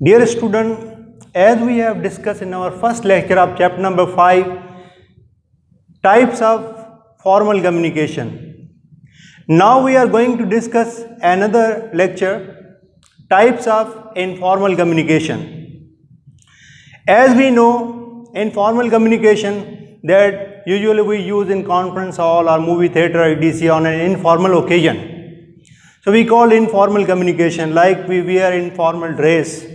Dear student, as we have discussed in our first lecture of chapter number 5, types of formal communication. Now we are going to discuss another lecture, types of informal communication. As we know, informal communication that usually we use in conference hall or movie theater etc. on an informal occasion. So we call informal communication, like we wear informal dress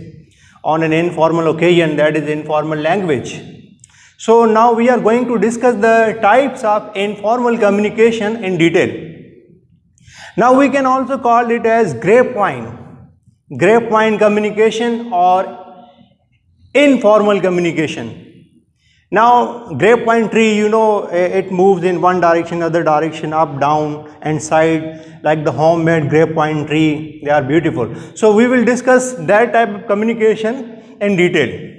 on an informal occasion, that is informal language. So now we are going to discuss the types of informal communication in detail. Now we can also call it as grapevine communication or informal communication. Now grapevine tree, you know, it moves in one direction, other direction, up, down and side, like the homemade grapevine tree. They are beautiful. So we will discuss that type of communication in detail.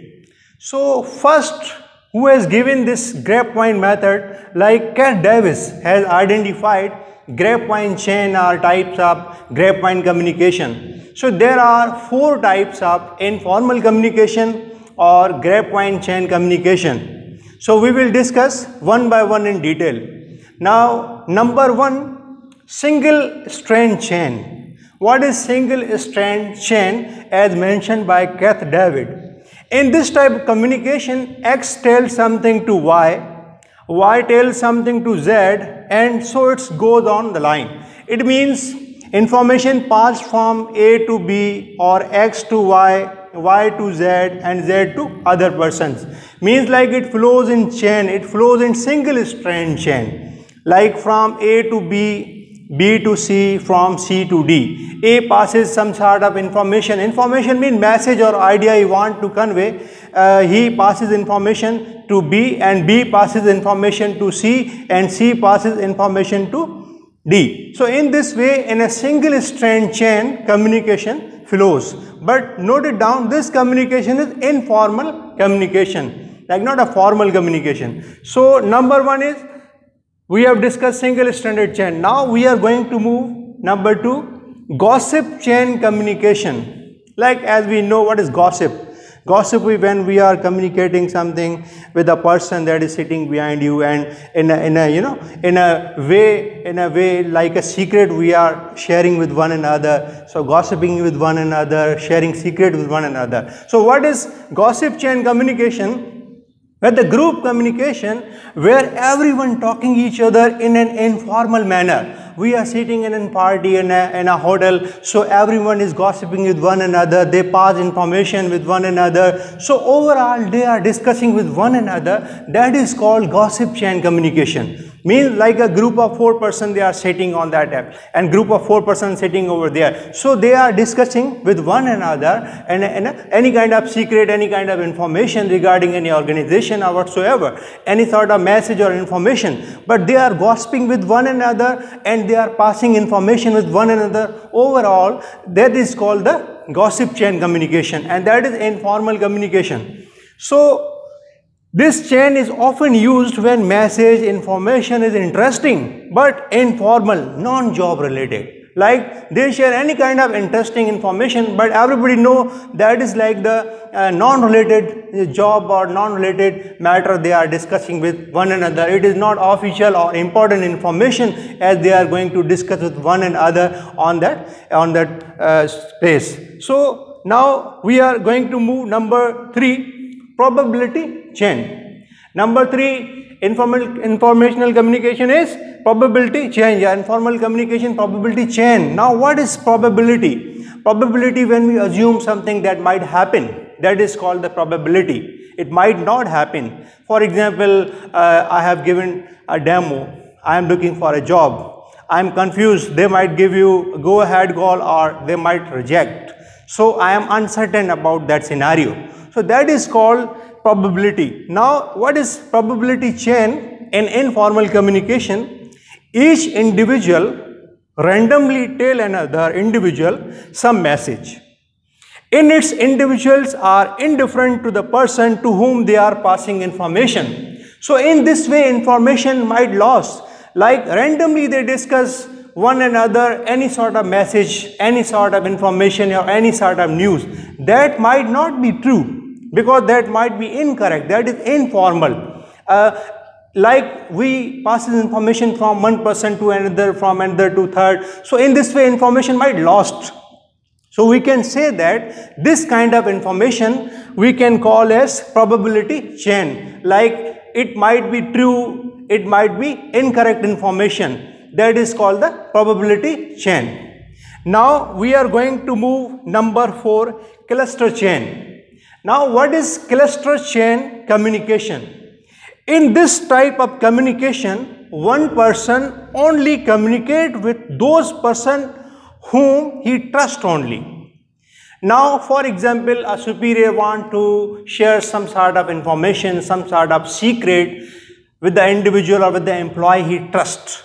So first, who has given this grapevine method, like Cat Davis has identified grapevine chain or types of grapevine communication. So there are 4 types of informal communication or grapevine chain communication. So we will discuss one by one in detail. Now number 1, single strand chain. What is single strand chain as mentioned by Cat David? In this type of communication, X tells something to Y tells something to Z, and so it goes on the line. It means information passed from A to B or X to Y, Y to Z and Z to other persons. Means like it flows in chain, it flows in single strand chain. Like from A to B, B to C, from C to D. A passes some sort of information. Information means message or idea he want to convey. He passes information to B and B passes information to C and C passes information to D. So in this way, in a single strand chain, communication flows. But note it down, this communication is informal communication, like not a formal communication. So number 1 is, we have discussed single stranded chain. Now we are going to move number 2, gossip chain communication. Like as we know what is gossip. Gossip is when we are communicating something with a person that is sitting behind you, and in a way like a secret we are sharing with one another. So gossiping with one another, sharing secret with one another. So what is gossip chain communication? Where the group communication, where everyone talking each other in an informal manner. We are sitting in a party in a hotel, so everyone is gossiping with one another, they pass information with one another. So overall they are discussing with one another. That is called gossip chain communication. Means like a group of 4 persons, they are sitting on that app, and group of 4 persons sitting over there. So they are discussing with one another and any kind of secret, any kind of information regarding any organization or whatsoever, any sort of message or information. But they are gossiping with one another and they are passing information with one another. Overall, that is called the gossip chain communication, and that is informal communication. So this chain is often used when message information is interesting but informal, non-job related. Like they share any kind of interesting information, but everybody know that is like the non-related job or non-related matter they are discussing with one another. It is not official or important information as they are going to discuss with one another on that space. So now we are going to move number 3. Probability chain. Number 3, informational communication is probability chain. Yeah, informal communication, probability chain. Now what is probability? Probability, when we assume something that might happen, that is called the probability. It might not happen. For example, I have given a demo. I am looking for a job. I am confused. They might give you a go ahead call or they might reject. So I am uncertain about that scenario. So that is called probability. Now what is probability chain? In informal communication, each individual randomly tell another individual some message. In its individuals are indifferent to the person to whom they are passing information. So in this way information might lost. Like randomly they discuss one another any sort of message, any sort of information or any sort of news. That might not be true because that might be incorrect. That is informal. Like we pass information from one person to another, from another to third. So in this way information might lost. So we can say that this kind of information we can call as probability chain. Like it might be true, it might be incorrect information. That is called the probability chain. Now we are going to move number 4, cluster chain. Now what is cluster chain communication? In this type of communication, one person only communicate with those person whom he trusts only. Now for example, a superior want to share some sort of information, some sort of secret with the individual or with the employee he trusts.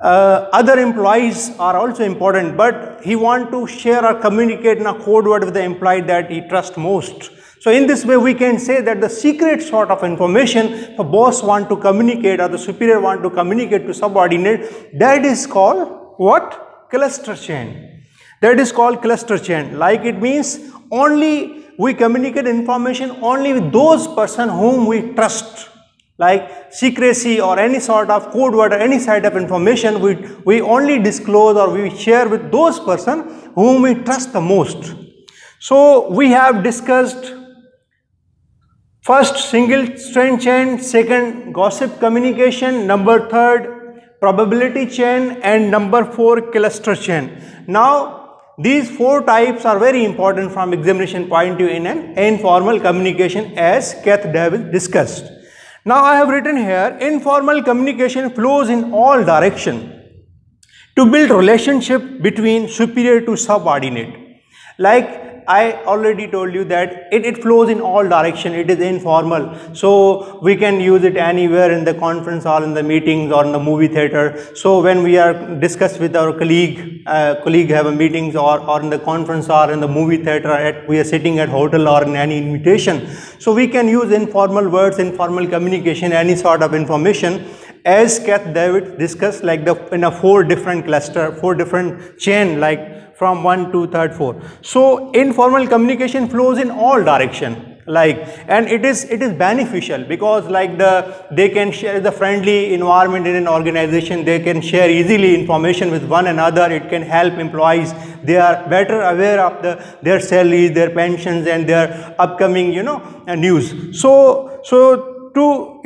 Other employees are also important, but he want to share or communicate in a code word with the employee that he trusts most. So in this way we can say that the secret sort of information the boss want to communicate or the superior want to communicate to subordinate, that is called what? Cluster chain. That is called cluster chain. Like it means only we communicate information only with those person whom we trust. Like secrecy or any sort of code word or any sort of information we only disclose or we share with those person whom we trust the most. So we have discussed first single strand chain, second gossip communication, number 3 probability chain, and number 4 cluster chain. Now these 4 types are very important from examination point of view in an informal communication as Keith Davis discussed. Now I have written here, informal communication flows in all directions to build relationship between superior to subordinate. Like I already told you that it flows in all directions, it is informal. So we can use it anywhere in the conference or in the meetings or in the movie theater. So when we are discuss with our colleague have a meetings or in the conference or in the movie theater, we are sitting at hotel or in any invitation. So we can use informal words, informal communication, any sort of information as Keith Davis discussed, like in a 4 different cluster, 4 different chain, like from 1 to 3rd, 4. So informal communication flows in all direction, like, and it is beneficial because like they can share the friendly environment in an organization. They can share easily information with one another. It can help employees. They are better aware of their salaries, their pensions, and their upcoming news. So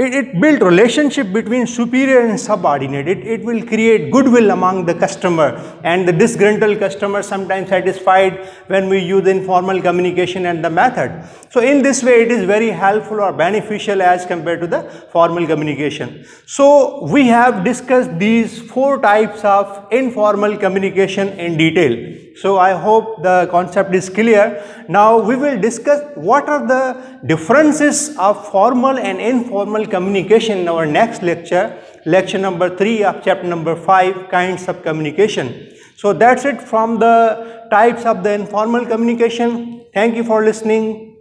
it build relationship between superior and subordinate. It will create goodwill among the customer, and the disgruntled customer sometimes satisfied when we use informal communication and the method. So in this way it is very helpful or beneficial as compared to the formal communication. So we have discussed these 4 types of informal communication in detail. So I hope the concept is clear. Now we will discuss what are the differences of formal and informal communication in our next lecture, lecture number 3 of chapter number 5, kinds of communication. So that's it from the types of the informal communication. Thank you for listening.